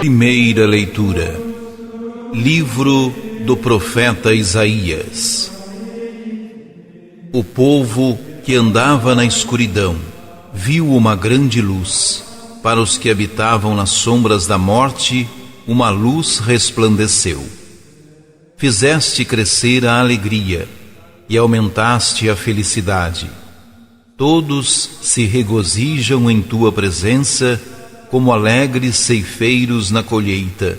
Primeira leitura. Livro do profeta Isaías. O povo que andava na escuridão viu uma grande luz. Para os que habitavam nas sombras da morte, uma luz resplandeceu. Fizeste crescer a alegria e aumentaste a felicidade. Todos se regozijam em tua presença, como alegres ceifeiros na colheita,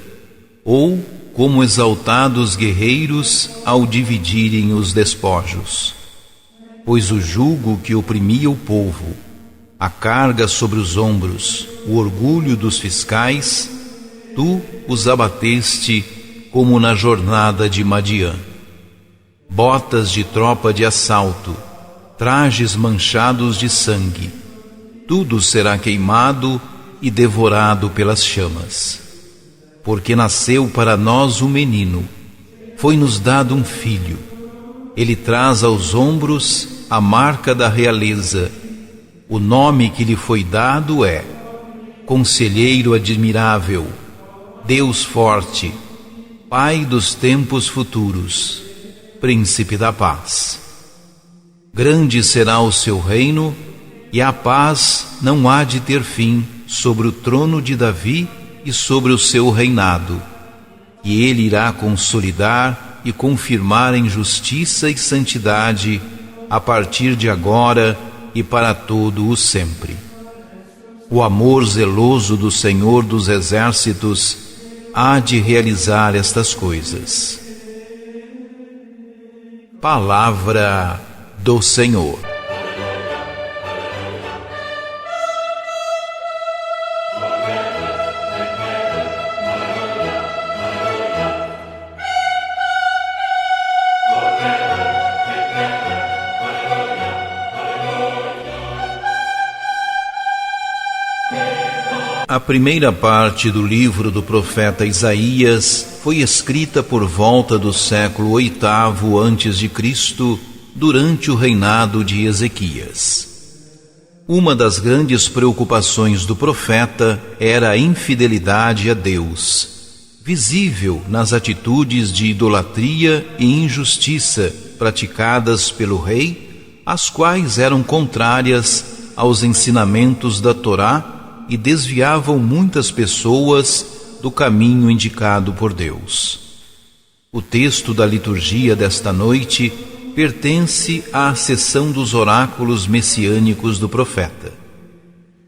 ou como exaltados guerreiros ao dividirem os despojos. Pois o jugo que oprimia o povo, a carga sobre os ombros, o orgulho dos fiscais, tu os abateste como na jornada de Madiã. Botas de tropa de assalto, trajes manchados de sangue, tudo será queimado e devorado pelas chamas. Porque nasceu para nós um menino, foi-nos dado um filho. Ele traz aos ombros a marca da realeza. O nome que lhe foi dado é Conselheiro Admirável, Deus Forte, Pai dos tempos futuros, Príncipe da Paz. Grande será o seu reino, e a paz não há de ter fim sobre o trono de Davi e sobre o seu reinado. E ele irá consolidar e confirmar em justiça e santidade a partir de agora e para todo o sempre. O amor zeloso do Senhor dos Exércitos há de realizar estas coisas. Palavra do Senhor. A primeira parte do livro do profeta Isaías foi escrita por volta do século VIII a.C., durante o reinado de Ezequias. Uma das grandes preocupações do profeta era a infidelidade a Deus, visível nas atitudes de idolatria e injustiça praticadas pelo rei, as quais eram contrárias aos ensinamentos da Torá e desviavam muitas pessoas do caminho indicado por Deus. O texto da liturgia desta noite pertence à seção dos oráculos messiânicos do profeta.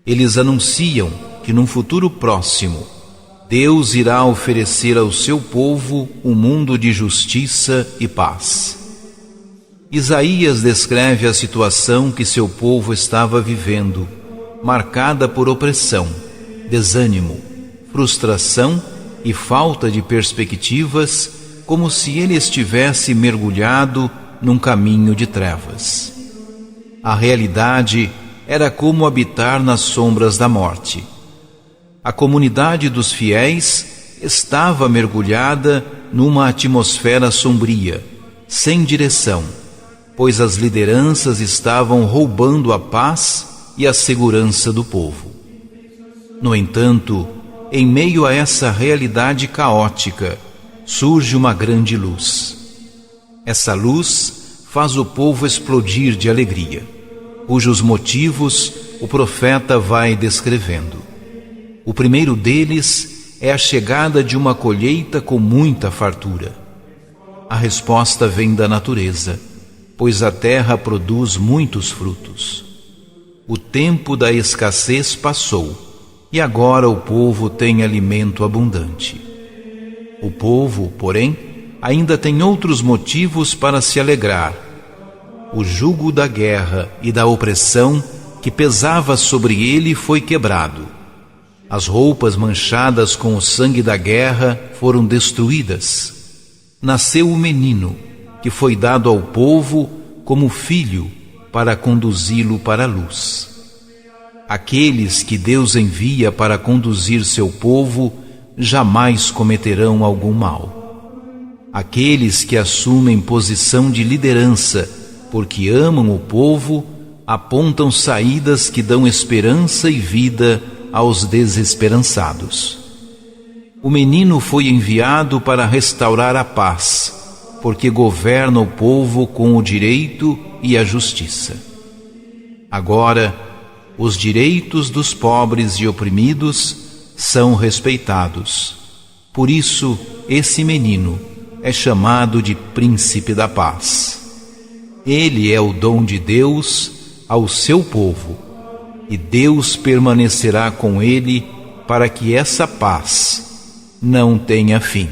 Eles anunciam que num futuro próximo, Deus irá oferecer ao seu povo um mundo de justiça e paz. Isaías descreve a situação que seu povo estava vivendo, marcada por opressão, desânimo, frustração e falta de perspectivas, como se ele estivesse mergulhado num caminho de trevas. A realidade era como habitar nas sombras da morte. A comunidade dos fiéis estava mergulhada numa atmosfera sombria, sem direção, pois as lideranças estavam roubando a paz e a segurança do povo. No entanto, em meio a essa realidade caótica, surge uma grande luz. Essa luz faz o povo explodir de alegria, cujos motivos o profeta vai descrevendo. O primeiro deles é a chegada de uma colheita com muita fartura. A resposta vem da natureza, pois a terra produz muitos frutos. O tempo da escassez passou, e agora o povo tem alimento abundante. O povo, porém, ainda tem outros motivos para se alegrar. O jugo da guerra e da opressão que pesava sobre ele foi quebrado. As roupas manchadas com o sangue da guerra foram destruídas. Nasceu o menino, que foi dado ao povo como filho para conduzi-lo para a luz. Aqueles que Deus envia para conduzir seu povo jamais cometerão algum mal. Aqueles que assumem posição de liderança porque amam o povo, apontam saídas que dão esperança e vida aos desesperançados. O menino foi enviado para restaurar a paz, porque governa o povo com o direito e a justiça. Agora, os direitos dos pobres e oprimidos são respeitados. Por isso, esse menino é chamado de Príncipe da Paz. Ele é o dom de Deus ao seu povo, e Deus permanecerá com ele para que essa paz não tenha fim.